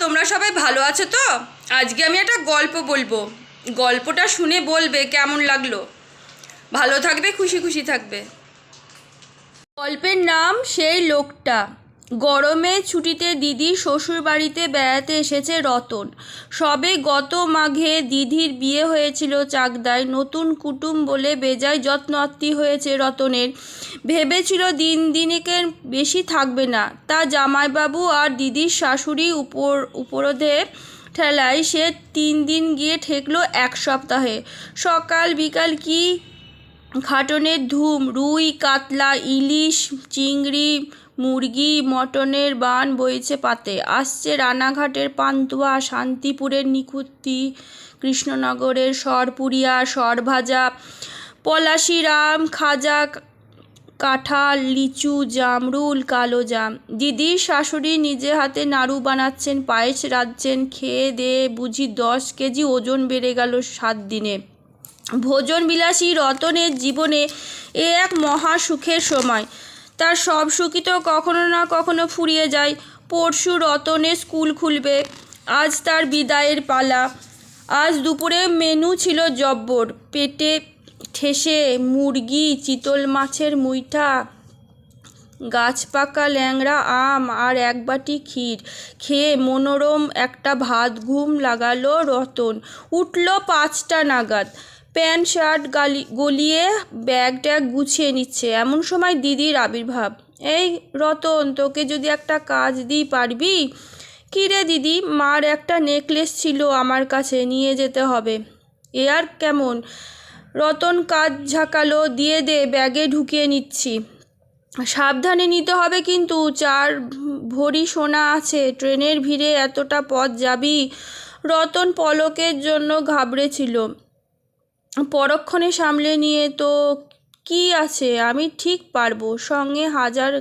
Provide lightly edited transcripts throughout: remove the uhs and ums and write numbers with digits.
তোমরা সবাই ভালো আছো তো? আজকে আমি একটা গল্প বলবো। গল্পটা শুনে বলবে কেমন লাগলো। ভালো থাকবে, খুশি খুশি থাকবে। গল্পের নাম সেই লোকটা। গরমে ছুটিতে দিদি শ্বশুর বাড়িতে বেড়াতে এসেছে রতন। সবে গত মাঘে দিদির বিয়ে হয়েছিল চাকদায়। নতুন কুটুম বলে বেজায় যত্নআত্তি হয়েছে রতনের। ভেবেছিল দিন দিনেকের বেশি থাকবে না। তা জামাইবাবু আর দিদির শাশুড়ি উপরোধে ঠেলায় সে 3 দিন গিয়ে ঠেকলো 1 সপ্তাহে। সকাল বিকাল কি খাটনের ধুম। রুই, কাতলা, ইলিশ, চিংড়ি, মুরগি, মটনের বান বইছে পাতে। আসছে রানাঘাটের পান্তুয়া, শান্তিপুরের নিখুঁতি, কৃষ্ণনগরের সরপুরিয়া, সরভাজা, পলাশিরাম, খাজা, কাঁঠাল, লিচু, জামরুল, কালো জাম। দিদির শাশুড়ি নিজে হাতে নাড়ু বানাচ্ছেন, পায়েস রাঁধছেন। খেয়ে দেয়ে বুঝি 10 কেজি ওজন বেড়ে গেল 7 দিনে। ভোজন বিলাসী রতনের জীবনে এ এক মহা সুখের সময়। তার সব সুখই তো কখনো না কখনো ফুরিয়ে যায়। পরশু রতনের স্কুল খুলবে। আজ তার বিদায়ের পালা। আজ দুপুরে মেনু ছিল জব্বর। পেটে ঠেসে মুরগি, চিতল মাছের মুইঠা, গাছপাকা ল্যাংড়া আম আর 1 বাটি ক্ষীর। খেয়ে মনোরম একটা ভাত ঘুম লাগালো রতন। উঠল 5টা নাগাদ। প্যান্ট শার্ট গলিয়ে ব্যাগ ট্যাগ গুছিয়ে নিচ্ছে। এমন সময় দিদির আবির্ভাব। এই রতন, তোকে যদি একটা কাজ দিই, পারবি? কী রে দিদি? মার একটা নেকলেস ছিল আমার কাছে, নিয়ে যেতে হবে। এ আর কেমন? রতন কাজ ঝাঁকালো। দিয়ে দে, ব্যাগে ঢুকিয়ে নিচ্ছি। সাবধানে নিতে হবে কিন্তু, 4 ভরি সোনা আছে। ট্রেনের ভিড়ে এতটা পথ যাবি? রতন পলকের জন্য ঘাবড়েছিল। পরক্ষণে সামলে নিয়ে, তো কি আছে, আমি ঠিক পারবো। সঙ্গে 1000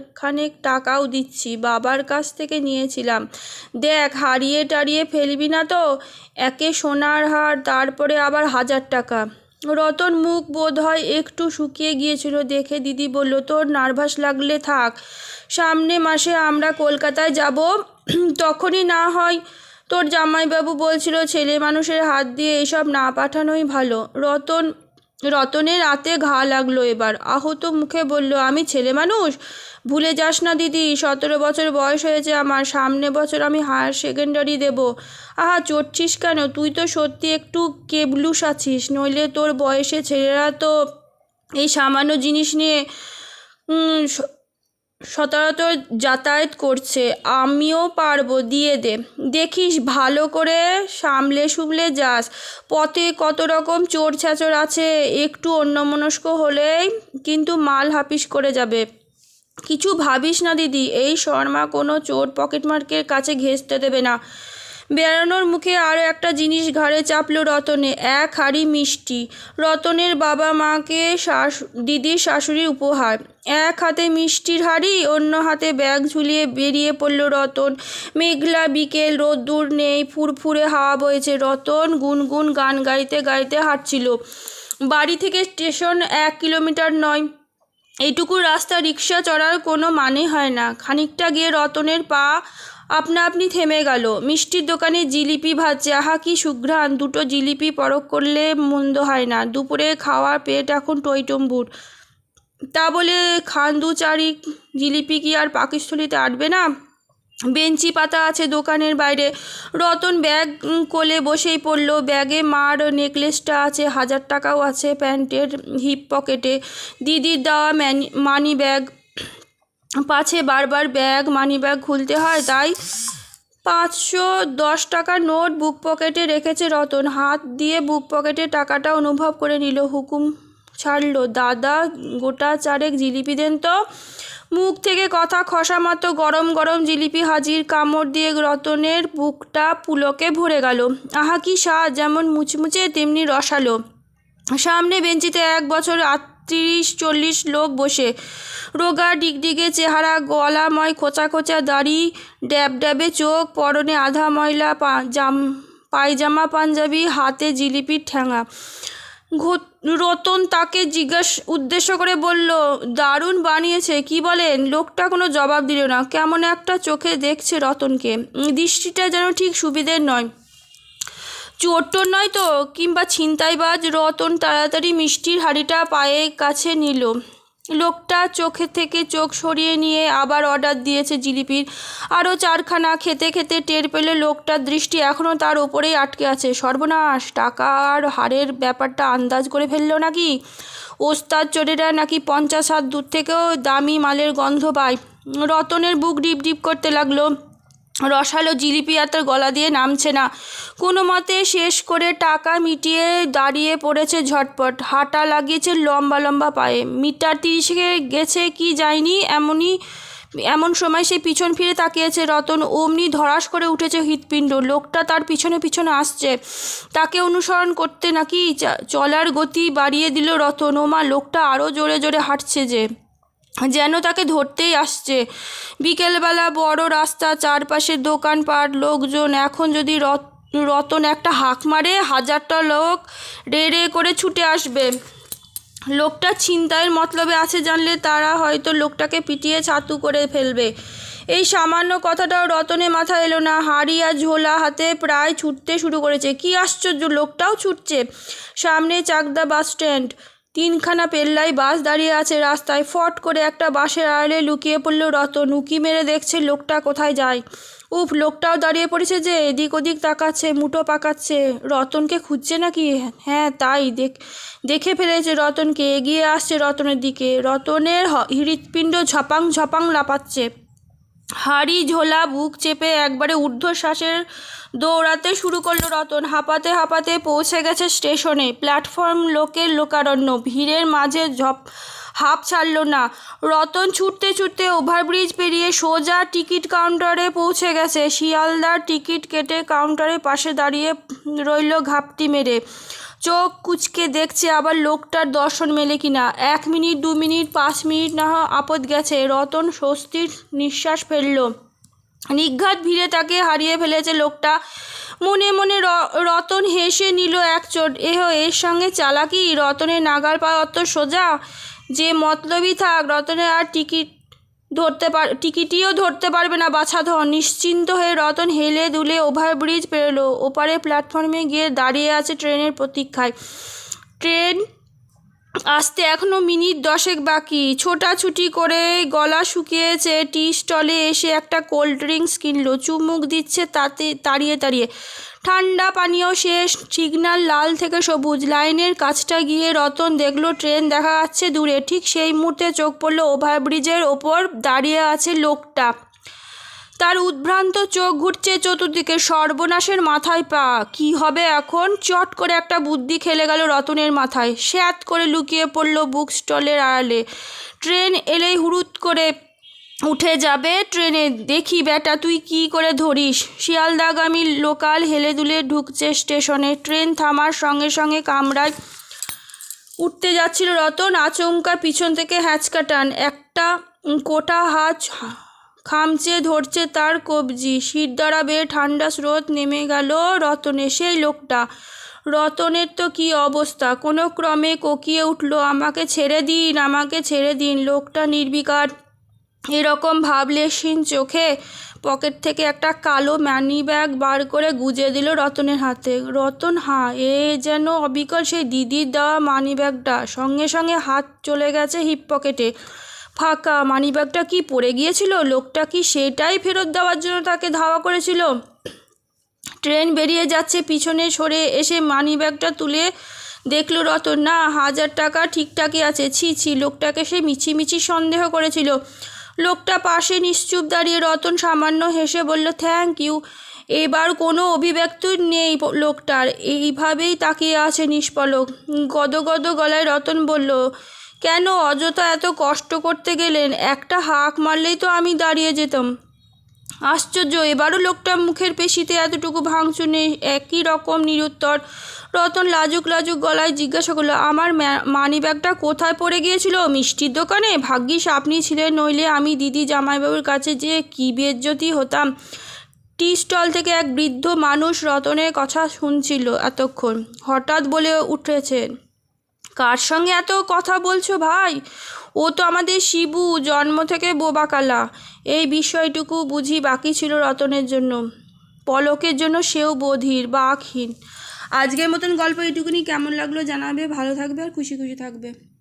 টাকাও দিচ্ছি, বাবার কাছ থেকে নিয়েছিলাম। দেখ, হারিয়ে টারিয়ে ফেলবি না তো। একে সোনার হার, তারপরে আবার 1000 টাকা। রতন মুখ বোধ হয় একটু শুকিয়ে গিয়েছিল দেখে দিদি বলল, তোর নার্ভাস লাগলে থাক। সামনে মাসে আমরা কলকাতায় যাব, তখনই না হয়। তোর জামাইবাবু বলছিল ছেলে মানুষের হাত দিয়ে এসব না পাঠানোই ভালো। রতনের রাতে ঘা লাগলো এবার। আহত মুখে বলল, আমি ছেলে মানুষ? ভুলে যাস না দিদি, 17 বছর বয়স হয়েছে আমার। সামনে বছর আমি হায়ার সেকেন্ডারি দেব। আহা, চড়ছিস কেন? তুই তো সত্যি একটু কেবলুস আছিস, নইলে তোর বয়সে ছেলেরা তো এই সামান্য জিনিস নিয়ে সচরাচর যাতায়াত করছে। আমিও পারবো, দিয়ে দে। দেখিস ভালো করে সামলে যাস। পথে কত রকম চোর ছ্যাচর আছে, একটু অন্যমনস্ক হলেই কিন্তু মাল হাফিস করে যাবে। কিছু ভাবিস না দিদি, এই শর্মা কোনো চোর পকেটমার্কের কাছে ঘেঁষতে দেবে না। বেড়ানোর মুখে আরও একটা জিনিস ঘাড়ে চাপল রতনে, 1 হাঁড়ি মিষ্টি। রতনের বাবা মাকে দিদির শাশুড়ির উপহার। 1 হাতে মিষ্টির হাঁড়ি, অন্য হাতে ব্যাগ ঝুলিয়ে বেরিয়ে পড়ল রতন। মেঘলা বিকেল, রোদ্দুর নেই, ফুরফুরে হাওয়া বইছে। রতন গুনগুন গান গাইতে গাইতে হাঁটছিল। বাড়ি থেকে স্টেশন 1 কিলোমিটার নয়। এইটুকু রাস্তা রিক্সা চড়ার কোনো মানে হয় না। খানিকটা গিয়ে রতনের পা আপনা আপনি থেমে গেল। মিষ্টির দোকানে জিলিপি ভাজছে। আহা, কি সুঘ্রাণ! 2টো জিলিপি পরখ করলে মন্দ হয় না। দুপুরে খাওয়ার পেট এখন টইটম্বুর। তা বলে খান 2-4 জিলিপি কি আর পাকস্থলীতে আটবে না? বেঞ্চি পাতা আছে দোকানের বাইরে। রতন ব্যাগ কোলে বসেই পড়ল। ব্যাগে মার নেকলেসটা আছে, 1000 টাকাও আছে প্যান্টের হিপ পকেটে। দিদির দেওয়া মানি ব্যাগ। পাছে বারবার মানি ব্যাগ খুলতে হয়, তাই 510 টাকার নোট বুক পকেটে রেখেছে রতন। হাত দিয়ে বুক পকেটের টাকাটা অনুভব করে নিল। হুকুম ছাড়ল, দাদা, গোটা 4 জিলিপি দেন তো। মুখ থেকে কথা খসা মতো গরম গরম জিলিপি হাজির। কামড় দিয়ে রতনের বুকটা পুলকে ভরে গেল। আহা, কি স্বাদ! যেমন মুচমুচে তেমনি রসালো। সামনে বেঞ্চিতে 1 বছর 30-40 লোক বসে। রোগা ডিগডিগে চেহারা, গলাময় খোঁচা খোঁচা দাড়ি, ড্যাবড্যাবে চোখ, পরনে আধা ময়লা পায়জামা পাঞ্জাবি, হাতে জিলিপির ঠ্যাঙা। রতন তাকে উদ্দেশ্য করে বলল, দারুণ বানিয়েছে, কি বলেন? লোকটা কোনো জবাব দিল না, কেমন একটা চোখে দেখছে রতনকে। দৃষ্টিটা যেন ঠিক সুবিধের নয়। চোর টোর নয় তো, কিংবা ছিনতাইবাজ? রতন তাড়াতাড়ি মিষ্টির হাঁড়িটা পায়ের কাছে নিল। লোকটা চোখে থেকে চোখ সরিয়ে নিয়ে আবার অর্ডার দিয়েছে জিলিপির আরও 4খানা। খেতে খেতে টের পেলে লোকটার দৃষ্টি এখনও তার ওপরেই আটকে আছে। সর্বনাশ, টাকা আর হারের ব্যাপারটা আন্দাজ করে ফেললো নাকি? ওস্তাদ চোরেরা নাকি 50 হাত দূর থেকেও দামি মালের গন্ধ পায়। রতনের বুক ডিপ ডিপ করতে লাগলো। রসালো জিলিপি আর তার গলা দিয়ে নামছে না। কোনো মতে শেষ করে টাকা মিটিয়ে দাঁড়িয়ে পড়েছে ঝটপট। হাঁটা লাগিয়েছে লম্বা লম্বা পায়ে। মিটার 30-এ গেছে কি যায়নি, এমন সময় সে পিছন ফিরে তাকিয়েছে। রতন অমনি ধরাস করে উঠেছে হৃৎপিণ্ড। লোকটা তার পিছনে পিছনে আসছে। তাকে অনুসরণ করতে নাকি চলার গতি বাড়িয়ে দিল রতন। ওমা, লোকটা আরও জোরে জোরে হাঁটছে যেন তাকে ধরতেই আসছে। বিকেলবেলা বড় রাস্তা, চারপাশে দোকানপাট, লোকজন। এখন যদি রতন একটা হাঁক মারে, 1000টা লোক রে করে ছুটে আসবে। লোকটা ছিনতাইয়ের মতলবে আছে জানলে তারা হয়তো লোকটাকে পিটিয়ে ছাতু করে ফেলবে। এই সামান্য কথাটাও রতনের মাথায় এলো না। হাঁড়ি আর ঝোলা হাতে প্রায় ছুটতে শুরু করেছে। কি আশ্চর্য, লোকটাও ছুটছে। সামনে চাকদা বাস স্ট্যান্ড। 3খানা পেল্লাই বাস দাঁড়িয়ে আছে রাস্তায়। ফট করে একটা বাসের আড়ালে লুকিয়ে পড়ল রতন। উঁকি মেরে দেখছে লোকটা কোথায় যায়। উফ, লোকটাও দাঁড়িয়ে পড়েছে যে, এদিক ওদিক তাকাচ্ছে, মুঠো পাকাচ্ছে। রতনকে খুঁজছে নাকি? হ্যাঁ, তাই দেখে ফেলেছে রতনকে। এগিয়ে আসছে রতনের দিকে। রতনের হৃৎপিণ্ড ঝপাং ঝপাং লাপাচ্ছে। হাঁড়ি ঝোলা বুক চেপে একবারে ঊর্ধ্বশ্বাসের দৌড়াতে শুরু করলো রতন। হাঁপাতে হাঁপাতে পৌঁছে গেছে স্টেশনে। প্ল্যাটফর্ম, লোকের লোকারণ্য, ভিড়ের মাঝে হাঁপ ছাড়ল না। রতন ছুটতে ছুটতে ওভারব্রিজ পেরিয়ে সোজা টিকিট কাউন্টারে পৌঁছে গেছে। শিয়ালদার টিকিট কেটে কাউন্টারের পাশে দাঁড়িয়ে রইল ঘাপটি মেরে। চোখ কুচকে দেখছে আবার লোকটার দর্শন মেলে কিনা। 1 মিনিট, 2 মিনিট, 5 মিনিট না আপদ গেছে। রতন স্বস্তির নিঃশ্বাস ফেলল। নিঘাত ভিড়ে তাকে হারিয়ে ফেলেছে লোকটা। মনে মনে রতন হেসে নিল এক চোট। এর সঙ্গে চালাকি। রতনের নাগাল পাওয়া অত সোজা। যে মতলবই থাক, রতনের আর টিকিটিও ধরতে পারবে না বাছাধন। নিশ্চিন্ত হয়ে রতন হেলে দুলে ওভারব্রিজ পেরোলো। ওপারে প্ল্যাটফর্মে গিয়ে দাঁড়িয়ে আছে ট্রেনের প্রতীক্ষায়। ট্রেন আসতে এখনও মিনিট 10 বাকি। ছোটাছুটি করে গলা শুকিয়েছে। টি স্টলে এসে একটা কোল্ড ড্রিঙ্কস কিনলো। চুমুক দিচ্ছে তাতে তাড়িয়ে তাড়িয়ে। ঠান্ডা পানীয় শেষ। সিগন্যাল লাল থেকে সবুজ। লাইনের কাছটা গিয়ে রতন দেখলো ট্রেন দেখা যাচ্ছে দূরে। ঠিক সেই মুহূর্তে চোখ পড়ল ওভারব্রিজের ওপর দাঁড়িয়ে আছে লোকটা। তার উদ্ভ্রান্ত চোখ ঘুরছে চতুর্দিকে। সর্বনাশের মাথায় পা। কি হবে এখন? চট করে একটা বুদ্ধি খেলে গেল রতনের মাথায়। স্যাঁত করে লুকিয়ে পড়ল বুক স্টলের আড়ালে। ট্রেন এলেই হুড়ুত করে উঠে যাবে ট্রেনে। দেখি বেটা, তুই কি করে ধরিস। শিয়ালদাগামী লোকাল হেলে দুলে ঢুকছে স্টেশনে। ট্রেন থামার সঙ্গে সঙ্গে কামরায় উঠতে যাচ্ছিল রতন। আচমকা পিছন থেকে হ্যাঁচকা টান। একটা কোটা হাত খামচে ধরছে তার কবজি। শিরদাঁড়া বেয়ে ঠান্ডা স্রোত নেমে গেল রতনে। সেই লোকটা। রতনের তো কী অবস্থা! কোনো ক্রমে কোকিয়ে উঠল, আমাকে ছেড়ে দিন, আমাকে ছেড়ে দিন। লোকটা নির্বিকার। এরকম ভাবলেশহীন চোখে পকেট থেকে একটা কালো মানি ব্যাগ বার করে গুজে দিল রতনের হাতে। রতন যেন অবিকল সেই দিদির দেওয়া মানি ব্যাগটা। সঙ্গে সঙ্গে হাত চলে গেছে হিপ পকেটে। ফাঁকা। মানিব্যাগটা কি পড়ে গিয়েছিল? লোকটা কি সেটাই ফেরত দেওয়ার জন্য তাকে ধাওয়া করেছিল? ট্রেন বেরিয়ে যাচ্ছে। পিছনে সরে এসে মানিব্যাগটা তুলে দেখল রতন, না, 1000 টাকা ঠিকঠাকই আছে। ছি, লোকটাকে সে মিছিমিছি সন্দেহ করেছিল। লোকটা পাশে নিশ্চুপ দাঁড়িয়ে। রতন সামান্য হেসে বলল, থ্যাংক ইউ। এবার কোনো অভিব্যক্তি নেই লোকটার। এইভাবেই তাকিয়ে আছে নিষ্পলক। গদগদ গলায় রতন বলল, কেন অযথা এত কষ্ট করতে গেলেন? একটা হাঁক মারলেই তো আমি দাঁড়িয়ে যেতাম। আশ্চর্য, এবারও লোকটার মুখের পেশিতে এতটুকু ভাঙচুর নেই। একই রকম নিরুত্তর। রতন লাজুক গলায় জিজ্ঞাসা করলো, আমার মানিব্যাগটা কোথায় পড়ে গিয়েছিল? মিষ্টির দোকানে? ভাগ্যিস আপনি ছিলেন, নইলে আমি দিদি জামাইবাবুর কাছে যে কী বেজ্জতি হতাম। টি স্টল থেকে এক বৃদ্ধ মানুষ রতনের কথা শুনছিল এতক্ষণ। হঠাৎ বলে উঠেছেন, কার সঙ্গে এত কথা বলছো ভাই? ও তো আমাদের শিবু, জন্ম থেকে বোবাকালা। এই বিষয়টুকু বুঝি বাকি ছিল রতনের জন্য। পলকের জন্য সেও বধির, বাকহীন। আজকের মতন গল্প এইটুকুনি। কেমন লাগলো জানাবে। ভালো থাকবে আর খুশি খুশি থাকবে।